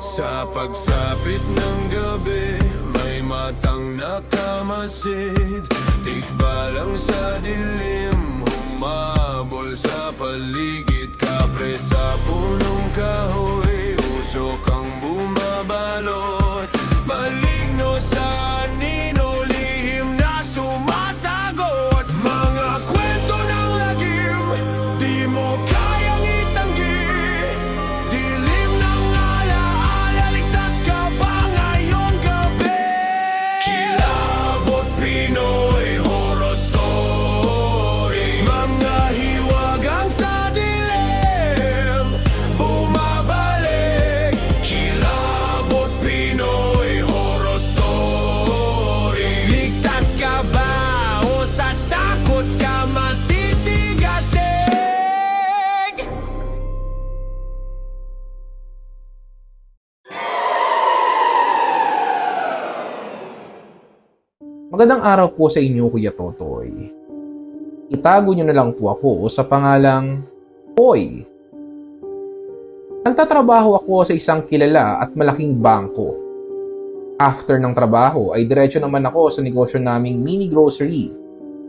Sa pagsapit ng gabi, may matang nakamasid. Tikbalang sa dilim, humabol sa paligid. Kapre sa punong kahoy, usok ang bumabalot. Maligno sa anino, lihim na sumasagot. Mga kwento ng lagim, di mo kayang itanggi. Dilim ng alaala, ligtas ka ba ngayong gabi? Kilabot Pinoy Horror Story, mga hiwagang sa dilim, bumabalik. Kilabot Pinoy Horror Story, ligtas ka ba o sa takot ka matitigatig? Magandang araw po sa inyo, Kuya Totoy. Itago niyo na lang po ako sa pangalang Poy. Nagtatrabaho ako sa isang kilala at malaking bangko. After ng trabaho ay diretso naman ako sa negosyo naming mini grocery.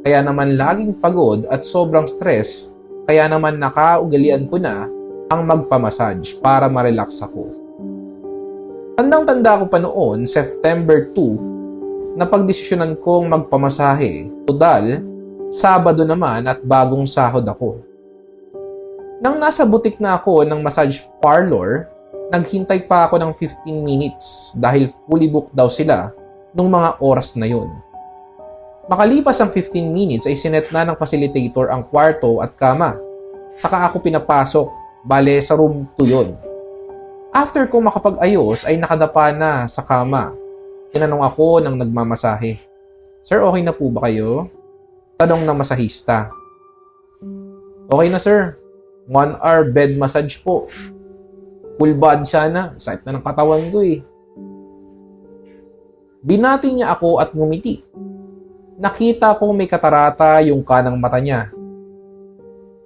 Kaya naman laging pagod at sobrang stress, kaya naman nakaugalian ko na ang magpamassage para ma-relax ako. Tandang-tanda ko pa noon, September 2, napagdesisyonan kong magpamasahe. Tudal, Sabado naman at bagong sahod ako. Nang nasa butik na ako ng massage parlor, naghintay pa ako ng 15 minutes dahil fully booked daw sila nung mga oras na yun. Makalipas ang 15 minutes ay sinet na ng facilitator ang kwarto at kama. Saka ako pinapasok, bale sa room 2 yun. After ko makapag-ayos ay nakadapa na sa kama. Tinanong ako ng nagmamasahe, "Sir, okay na po ba kayo?" Tanong ng masahista. "Okay na sir, 1 hour bed massage po. Full body sana, sakit na ng katawan ko eh." Binati niya ako at ngumiti. Nakita kong may katarata yung kanang mata niya.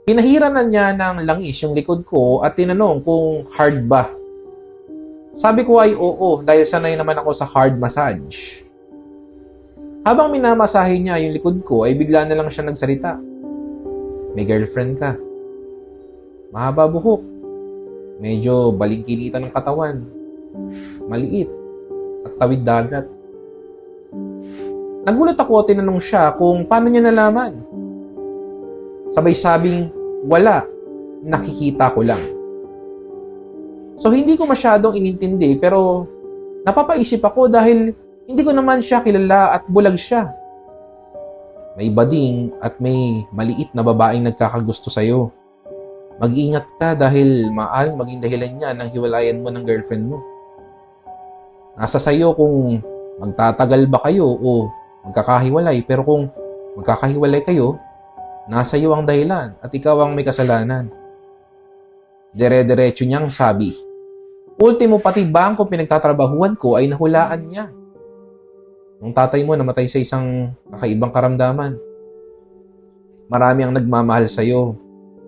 Pinahiran na niya ng langis yung likod ko at tinanong kung hard ba. Sabi ko ay oo dahil sanay naman ako sa hard massage. Habang minamasahe niya yung likod ko ay bigla na lang siya nagsalita. "May girlfriend ka. Mahaba buhok. Medyo balingkinitan ng katawan. Maliit. At tawid dagat." Nagulat ako at tinanong siya kung paano niya nalaman. Sabay sabing, "Wala. Nakikita ko lang." So hindi ko masyadong inintindi pero napapaisip ako dahil hindi ko naman siya kilala at bulag siya. May bading at may maliit na babaeng nagkakagusto sa'yo. Mag-ingat ka dahil maaaring maging dahilan niya ng hiwalayan mo ng girlfriend mo. Nasa sa'yo kung magtatagal ba kayo o magkakahiwalay, pero kung magkakahiwalay kayo, nasa iyo ang dahilan at ikaw ang may kasalanan. Dire-diretso niyang sabi. Ultimo pati bangko pinagtatrabahuan ko ay nahulaan niya. Nung tatay mo namatay sa isang kakaibang karamdaman. Marami ang nagmamahal sa'yo.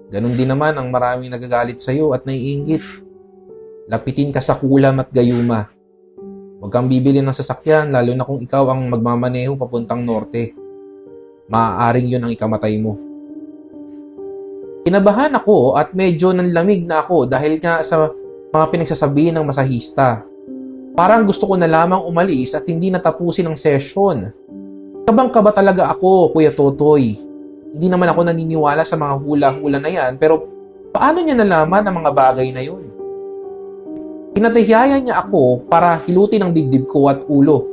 Ganon din naman ang maraming nagagalit sa'yo at naiinggit. Lapitin ka sa kulam at gayuma. Huwag kang bibili ng sasakyan lalo na kung ikaw ang magmamaneho papuntang norte. Maaaring yun ang ikamatay mo. Kinabahan ako at medyo nanlamig na ako dahil nga sa mga pinagsasabihin ng masahista. Parang gusto ko na lamang umalis at hindi natapusin ang session. Kabang-kaba talaga ako, Kuya Totoy. Hindi naman ako naniniwala sa mga hula-hula na yan, pero paano niya nalaman ang mga bagay na yun? Pinatihiyayan niya ako para hilutin ang dibdib ko at ulo.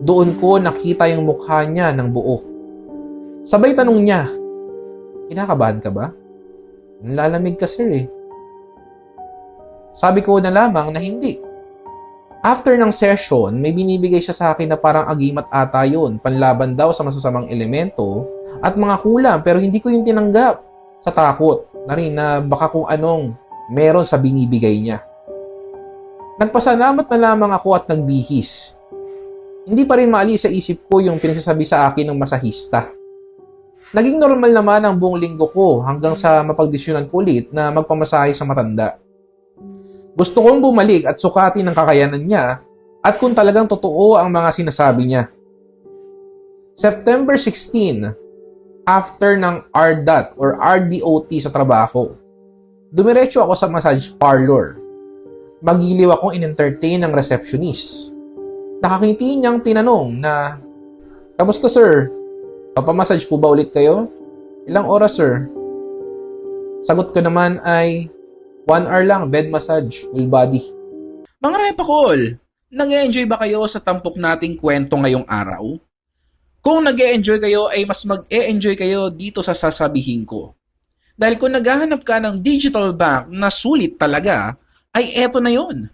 Doon ko nakita yung mukha niya ng buo. Sabay tanong niya, "Kinakabahan ka ba?" "Nalalamig ka sir eh." Sabi ko na lamang na hindi. After ng session, may binibigay siya sa akin na parang agimat ata yun, panlaban daw sa masasamang elemento at mga kulam, pero hindi ko yung tinanggap sa takot na rin na baka kung anong meron sa binibigay niya. Nagpasalamat na lamang ako at nagbihis. Hindi pa rin maalis sa isip ko yung pinagsasabi sa akin ng masahista. Naging normal naman ang buong linggo ko hanggang sa mapagdesisyonan ko ulit na magpamasahe sa matanda. Gusto kong bumalik at sukatin ang kakayanan niya at kung talagang totoo ang mga sinasabi niya. September 16, after ng RDOT or RDOT sa trabaho, dumiretso ako sa massage parlor. Magiliw akong in-entertain ng receptionist. Nakakiti niyang tinanong na, "Kamusta sir? Papamassage po ba ulit kayo? Ilang oras sir?" Sagot ko naman ay 1 hour lang, bed massage, full body. Mga repakol, nag-e-enjoy ba kayo sa tampok nating kwento ngayong araw? Kung nag-e-enjoy kayo ay mas mag-e-enjoy kayo dito sa sasabihin ko. Dahil kung naghahanap ka ng digital bank na sulit talaga, ay eto na yon.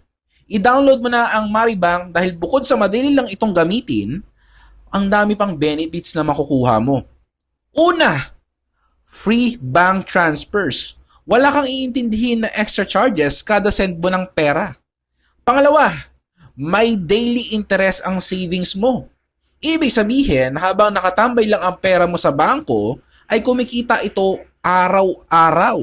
I-download mo na ang Maribank dahil bukod sa madali lang itong gamitin, ang dami pang benefits na makukuha mo. Una, free bank transfers. Wala kang iintindihin na extra charges kada send mo ng pera. Pangalawa, may daily interest ang savings mo. Ibig sabihin, habang nakatambay lang ang pera mo sa bangko, ay kumikita ito araw-araw.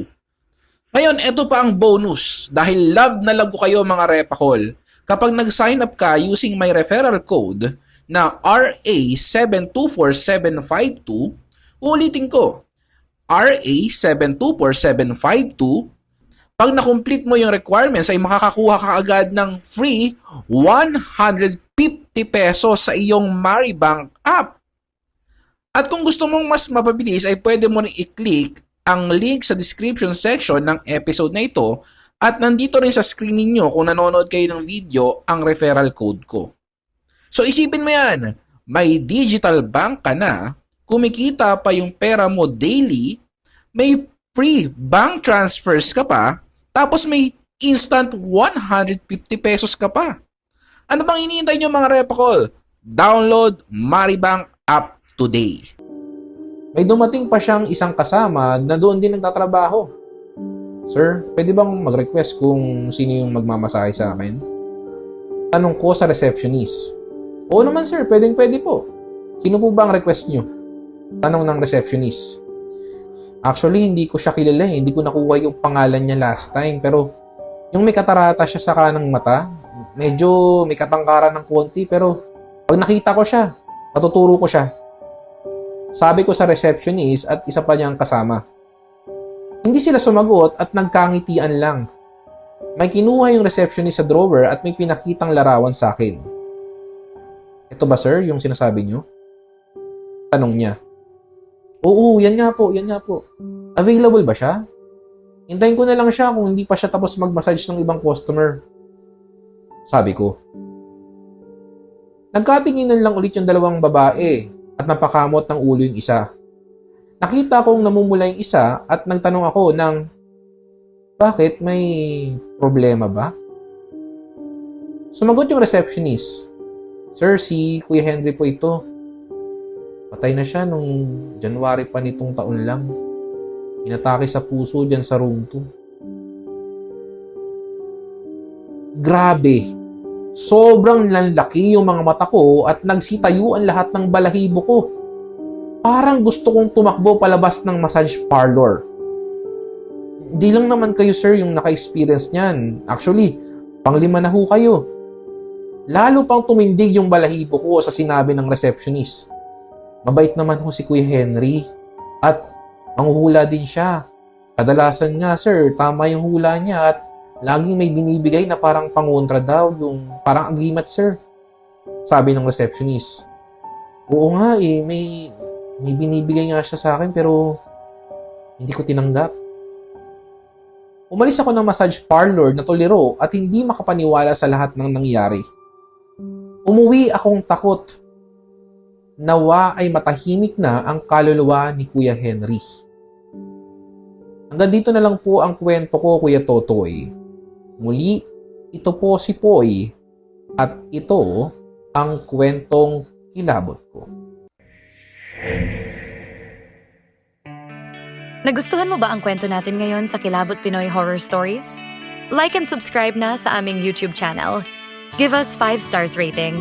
Ngayon, ito pa ang bonus. Dahil love na love ko kayo mga repakol. Kapag nag-sign up ka using my referral code na RA724752, ulitin ko, RA724752, pag na-complete mo yung requirements ay makakakuha ka agad ng free 150 pesos sa iyong Maribank app. At kung gusto mong mas mapabilis ay pwede mo rin i-click ang link sa description section ng episode na ito at nandito rin sa screen ninyo kung nanonood kayo ng video ang referral code ko. So isipin mo yan, may digital bank ka na, kumikita pa yung pera mo daily, may free bank transfers ka pa, tapos may instant 150 pesos ka pa. Ano bang iniintay nyo mga repakol? Download Maribank app today. May dumating pa siyang isang kasama na doon din nagtatrabaho. "Sir, pwede bang mag-request kung sino yung magmamasahe sa akin?" Tanong ko sa receptionist. "Oo naman sir, pwede po. Sino po ba ang request nyo?" Tanong ng receptionist. Actually, hindi ko siya kilala eh. Hindi ko nakuha yung pangalan niya last time. Pero yung may katarata siya sa kanang mata, medyo may katangkaran ng konti. Pero pag nakita ko siya, natuturo ko siya. Sabi ko sa receptionist at isa pa niyang kasama. Hindi sila sumagot at nagkangitian lang. May kinuha yung receptionist sa drawer at may pinakitang larawan sa akin. "Ito ba sir yung sinasabi niyo?" Tanong niya. "Oo, yan nga po. Available ba siya? Hintayin ko na lang siya kung hindi pa siya tapos mag-massage ng ibang customer." Sabi ko. Nagkatinginan lang ulit yung dalawang babae at napakamot ng ulo yung isa. Nakita kong namumula yung isa at nagtanong ako ng, "Bakit? May problema ba?" Sumagot yung receptionist. "Sir, si Kuya Henry po ito. Patay na siya nung January pa nitong taon lang. Inatake sa puso dyan sa room 2. Grabe. Sobrang lanlaki yung mga mata ko at nagsitayuan lahat ng balahibo ko. Parang gusto kong tumakbo palabas ng massage parlor. Hindi lang naman kayo sir yung naka-experience niyan. Actually, pang-5 na ho kayo. Lalo pang tumindig yung balahibo ko sa sinabi ng receptionist. Mabait naman ho si Kuya Henry at manghuhula din siya. Kadalasan nga sir, tama yung hula niya at laging may binibigay na parang pangontra daw, yung parang agimat sir. Sabi ng receptionist. Oo nga eh, may binibigay nga siya sa akin pero hindi ko tinanggap. Umalis ako ng massage parlor na tolero at hindi makapaniwala sa lahat ng nangyari. Umuwi akong takot. Nawa ay matahimik na ang kaluluwa ni Kuya Henry. Hanggang dito na lang po ang kwento ko, Kuya Totoy. Muli, ito po si Poy at ito ang kwentong kilabot ko. Nagustuhan mo ba ang kwento natin ngayon sa Kilabot Pinoy Horror Stories? Like and subscribe na sa aming YouTube channel. Give us 5 stars rating.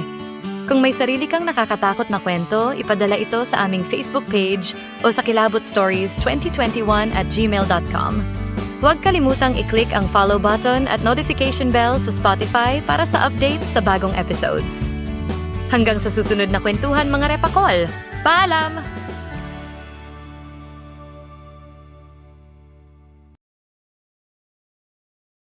Kung may sarili kang nakakatakot na kwento, ipadala ito sa aming Facebook page o sa kilabotstories2021@gmail.com. Huwag kalimutang i-click ang follow button at notification bell sa Spotify para sa updates sa bagong episodes. Hanggang sa susunod na kwentuhan mga repakol! Paalam!